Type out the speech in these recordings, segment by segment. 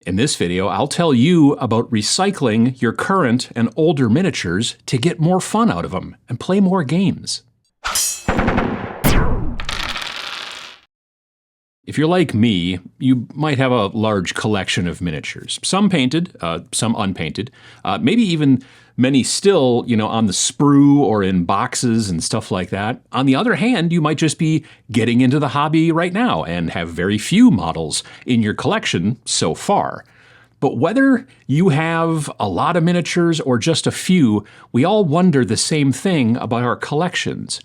In this video, I'll tell you about recycling your current and older miniatures to get more fun out of them and play more games. If you're like me, you might have a large collection of miniatures. Some painted, some unpainted, maybe even many still, on the sprue or in boxes and stuff like that. On the other hand, you might just be getting into the hobby right now and have very few models in your collection so far. But whether you have a lot of miniatures or just a few, we all wonder the same thing about our collections.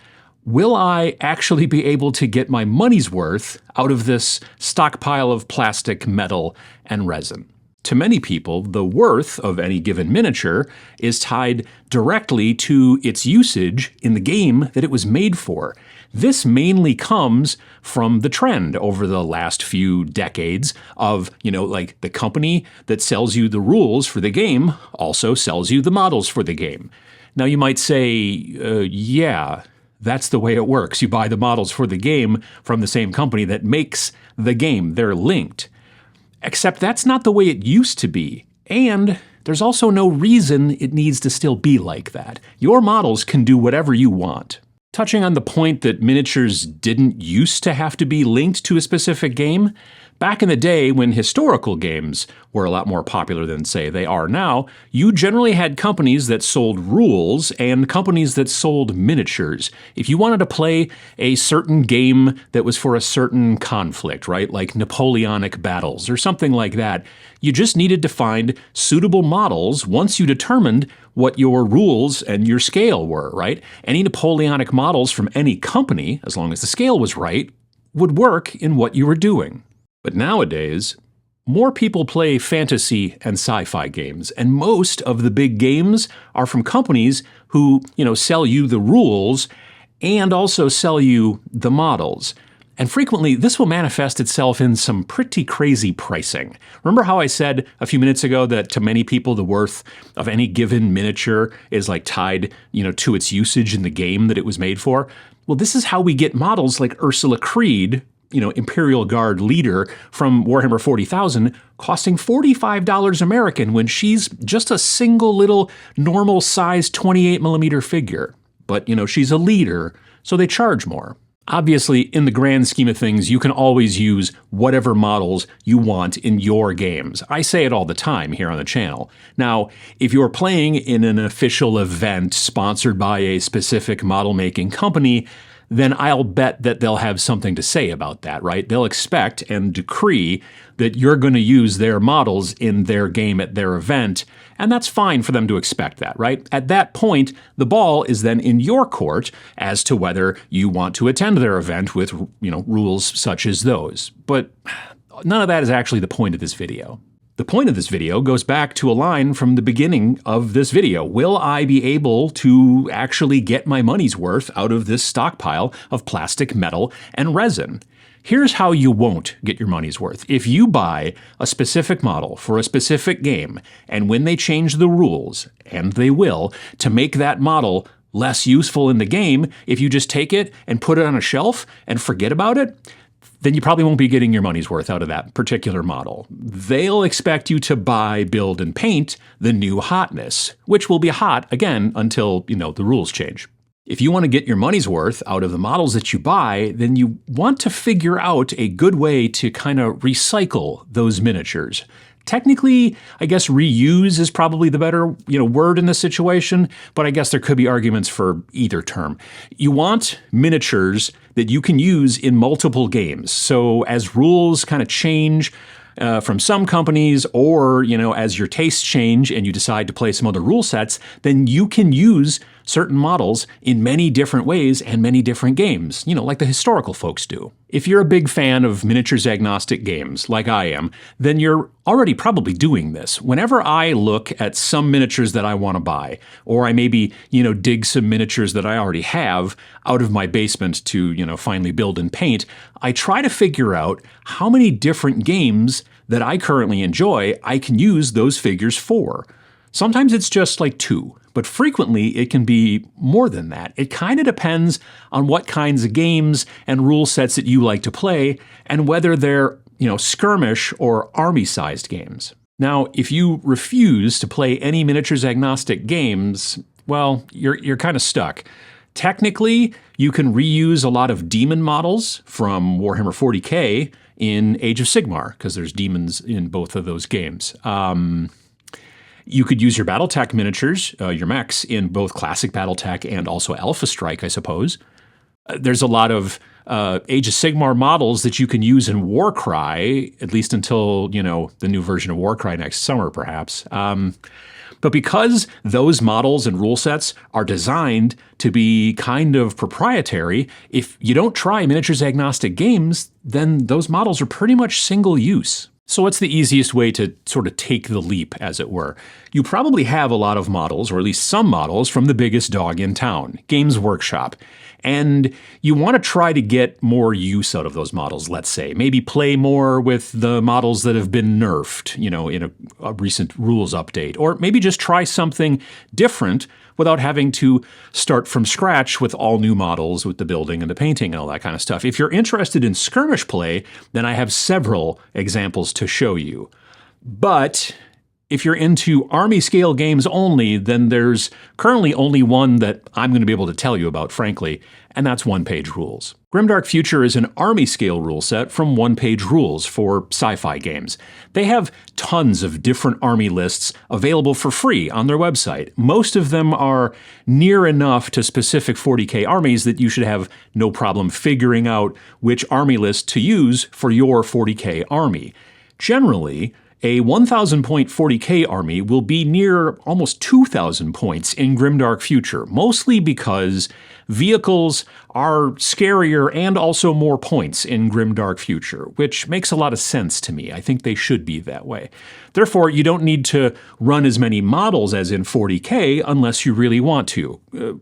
Will I actually be able to get my money's worth out of this stockpile of plastic, metal, and resin? To many people, the worth of any given miniature is tied directly to its usage in the game that it was made for. This mainly comes from the trend over the last few decades of, like the company that sells you the rules for the game also sells you the models for the game. Now you might say, yeah, that's the way it works. You buy the models for the game from the same company that makes the game. They're linked. Except that's not the way it used to be. And there's also no reason it needs to still be like that. Your models can do whatever you want. Touching on the point that miniatures didn't used to have to be linked to a specific game, back in the day when historical games were a lot more popular than, say, they are now, you generally had companies that sold rules and companies that sold miniatures. If you wanted to play a certain game that was for a certain conflict, right, like Napoleonic battles or something like that, you just needed to find suitable models once you determined what your rules and your scale were, right? Any Napoleonic models from any company, as long as the scale was right, would work in what you were doing. But nowadays, more people play fantasy and sci-fi games, and most of the big games are from companies who, sell you the rules and also sell you the models. And frequently, this will manifest itself in some pretty crazy pricing. Remember how I said a few minutes ago that to many people, the worth of any given miniature is tied, to its usage in the game that it was made for? Well, this is how we get models like Ursula Creed, Imperial Guard leader from Warhammer 40,000, costing $45 American when she's just a single little normal size 28mm figure. But, she's a leader, so they charge more. Obviously, in the grand scheme of things, you can always use whatever models you want in your games. I say it all the time here on the channel. Now, if you're playing in an official event sponsored by a specific model-making company, then I'll bet that they'll have something to say about that, right? They'll expect and decree that you're going to use their models in their game at their event, and that's fine for them to expect that, right? At that point, the ball is then in your court as to whether you want to attend their event with, rules such as those. But none of that is actually the point of this video. The point of this video goes back to a line from the beginning of this video. Will I be able to actually get my money's worth out of this stockpile of plastic, metal, and resin? Here's how you won't get your money's worth. If you buy a specific model for a specific game, and when they change the rules, and they will, to make that model less useful in the game, if you just take it and put it on a shelf and forget about it, then you probably won't be getting your money's worth out of that particular model. They'll expect you to buy, build, and paint the new hotness, which will be hot, again, until, the rules change. If you want to get your money's worth out of the models that you buy, then you want to figure out a good way to kind of recycle those miniatures. Technically, I guess reuse is probably the better, word in this situation, but I guess there could be arguments for either term. You want miniatures that you can use in multiple games. So as rules kind of change from some companies, or, as your tastes change and you decide to play some other rule sets, then you can use certain models in many different ways and many different games, like the historical folks do. If you're a big fan of miniatures agnostic games, like I am, then you're already probably doing this. Whenever I look at some miniatures that I want to buy, or I maybe, dig some miniatures that I already have out of my basement to, finally build and paint, I try to figure out how many different games that I currently enjoy I can use those figures for. Sometimes it's just like 2, but frequently it can be more than that. It kind of depends on what kinds of games and rule sets that you like to play and whether they're skirmish or army-sized games. Now, if you refuse to play any miniatures agnostic games, well, you're kind of stuck. Technically, you can reuse a lot of demon models from Warhammer 40K in Age of Sigmar, because there's demons in both of those games. You could use your Battletech miniatures, your mechs, in both Classic Battletech and also Alpha Strike, I suppose. There's a lot of Age of Sigmar models that you can use in Warcry, at least until, the new version of Warcry next summer, perhaps. But because those models and rule sets are designed to be kind of proprietary, if you don't try miniatures agnostic games, then those models are pretty much single use. So what's the easiest way to sort of take the leap, as it were? You probably have a lot of models, or at least some models, from the biggest dog in town, Games Workshop. And you want to try to get more use out of those models, let's say. Maybe play more with the models that have been nerfed, in a recent rules update. Or maybe just try something different without having to start from scratch with all new models, with the building and the painting and all that kind of stuff. If you're interested in skirmish play, then I have several examples to show you. But if you're into army scale games only, then there's currently only one that I'm going to be able to tell you about, frankly, and that's One Page Rules. Grimdark Future is an army scale rule set from One Page Rules for sci-fi games. They have tons of different army lists available for free on their website. Most of them are near enough to specific 40K armies that you should have no problem figuring out which army list to use for your 40K army. Generally, a 1,000 point 40K army will be near almost 2,000 points in Grimdark Future, mostly because vehicles are scarier and also more points in Grimdark Future, which makes a lot of sense to me. I think they should be that way. Therefore, you don't need to run as many models as in 40K unless you really want to.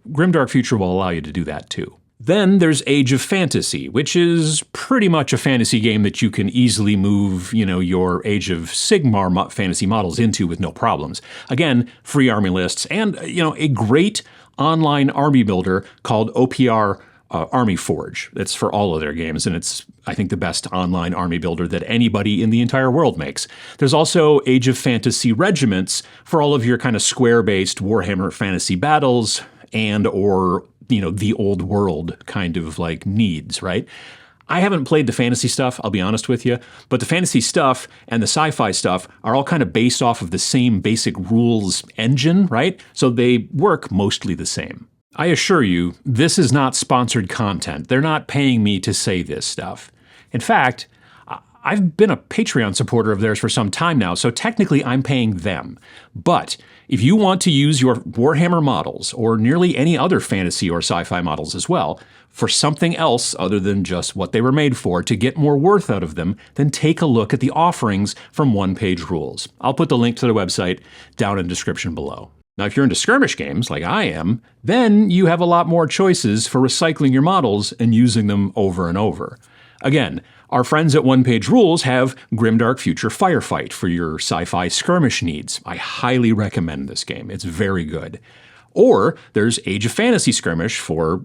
Grimdark Future will allow you to do that too. Then there's Age of Fantasy, which is pretty much a fantasy game that you can easily move, your Age of Sigmar fantasy models into with no problems. Again, free army lists and, a great online army builder called OPR Army Forge. That's for all of their games, and it's, I think, the best online army builder that anybody in the entire world makes. There's also Age of Fantasy Regiments for all of your kind of square-based Warhammer fantasy battles and or the old world kind of like needs, right? I haven't played the fantasy stuff, I'll be honest with you, but the fantasy stuff and the sci-fi stuff are all kind of based off of the same basic rules engine, right? So they work mostly the same. I assure you, this is not sponsored content. They're not paying me to say this stuff. In fact, I've been a Patreon supporter of theirs for some time now, so technically I'm paying them. But if you want to use your Warhammer models, or nearly any other fantasy or sci-fi models as well, for something else other than just what they were made for, to get more worth out of them, then take a look at the offerings from One Page Rules. I'll put the link to their website down in the description below. Now, if you're into skirmish games, like I am, then you have a lot more choices for recycling your models and using them over and over. Again, our friends at One Page Rules have Grimdark Future Firefight for your sci-fi skirmish needs. I highly recommend this game. It's very good. Or there's Age of Fantasy Skirmish for,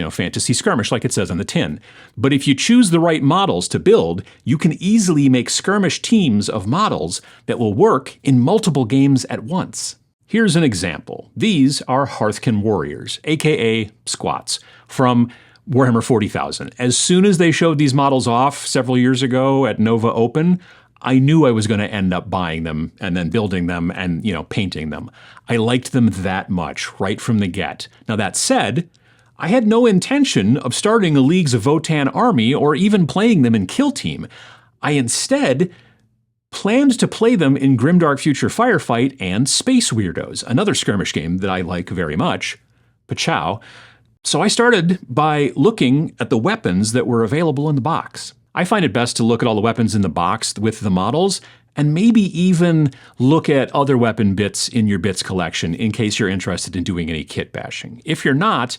fantasy skirmish like it says on the tin. But if you choose the right models to build, you can easily make skirmish teams of models that will work in multiple games at once. Here's an example. These are Hearthkin Warriors, aka Squats, from Warhammer 40,000. As soon as they showed these models off several years ago at Nova Open, I knew I was going to end up buying them and then building them and, painting them. I liked them that much right from the get. Now that said, I had no intention of starting a Leagues of Votann army or even playing them in Kill Team. I instead planned to play them in Grimdark Future Firefight and Space Weirdos, another skirmish game that I like very much. Pachow. So I started by looking at the weapons that were available in the box. I find it best to look at all the weapons in the box with the models, and maybe even look at other weapon bits in your bits collection in case you're interested in doing any kit bashing. If you're not,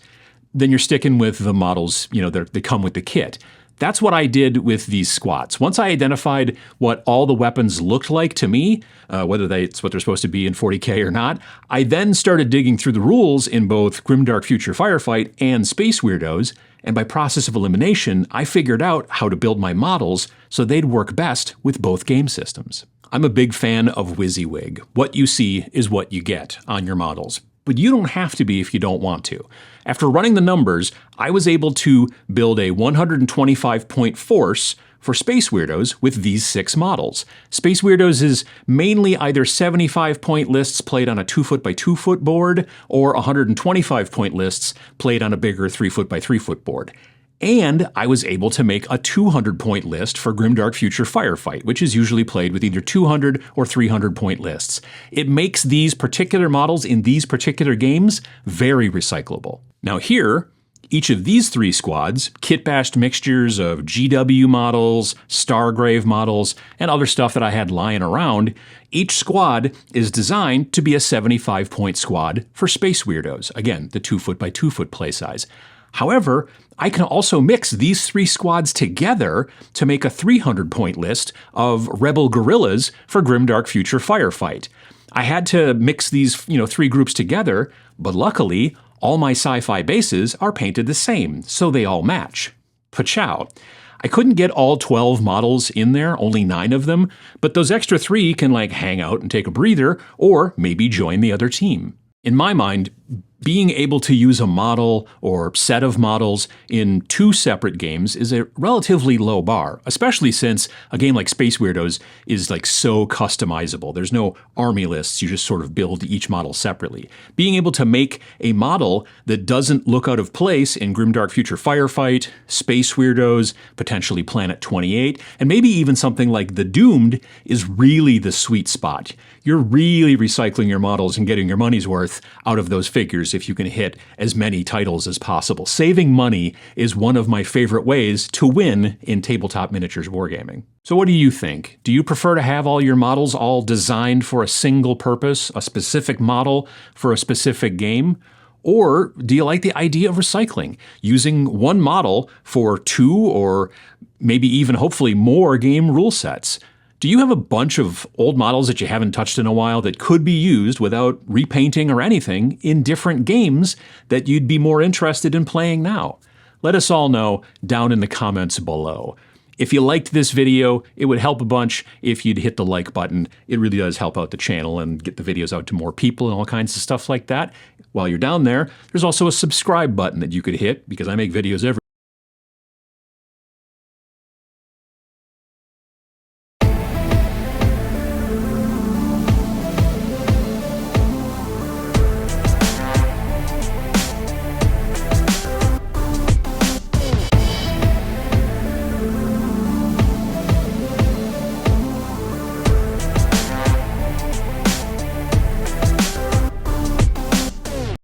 then you're sticking with the models, they come with the kit. That's what I did with these squats. Once I identified what all the weapons looked like to me, whether it's what they're supposed to be in 40K or not, I then started digging through the rules in both Grimdark Future Firefight and Space Weirdos And by process of elimination, I figured out how to build my models so they'd work best with both game systems. I'm a big fan of WYSIWYG. What you see is what you get on your models. But you don't have to be if you don't want to. After running the numbers, I was able to build a 125-point force for Space Weirdos with these 6 models. Space Weirdos is mainly either 75-point lists played on a 2-foot by 2-foot board or 125-point lists played on a bigger 3-foot by 3-foot board. And I was able to make a 200-point list for Grimdark Future Firefight, which is usually played with either 200 or 300-point lists. It makes these particular models in these particular games very recyclable. Now here, each of these 3 squads, kit-bashed mixtures of GW models, Stargrave models, and other stuff that I had lying around, each squad is designed to be a 75-point squad for Space Weirdos. Again, the 2-foot by 2-foot play size. However, I can also mix these 3 squads together to make a 300-point list of Rebel Guerrillas for Grimdark Future Firefight. I had to mix these, 3 groups together, but luckily, all my sci-fi bases are painted the same, so they all match. Pachow. I couldn't get all 12 models in there, only 9 of them, but those extra 3 can hang out and take a breather, or maybe join the other team. In my mind, being able to use a model or set of models in 2 separate games is a relatively low bar, especially since a game like Space Weirdos is so customizable. There's no army lists, you just sort of build each model separately. Being able to make a model that doesn't look out of place in Grimdark Future Firefight, Space Weirdos, potentially Planet 28, and maybe even something like The Doomed is really the sweet spot. You're really recycling your models and getting your money's worth out of those figures if you can hit as many titles as possible. Saving money is one of my favorite ways to win in tabletop miniatures wargaming. So what do you think? Do you prefer to have all your models all designed for a single purpose, a specific model for a specific game? Or do you like the idea of recycling, using one model for 2 or maybe even hopefully more game rule sets? Do you have a bunch of old models that you haven't touched in a while that could be used without repainting or anything in different games that you'd be more interested in playing now? Let us all know down in the comments below. If you liked this video, it would help a bunch if you'd hit the like button. It really does help out the channel and get the videos out to more people and all kinds of stuff like that. While you're down there, there's also a subscribe button that you could hit because I make videos every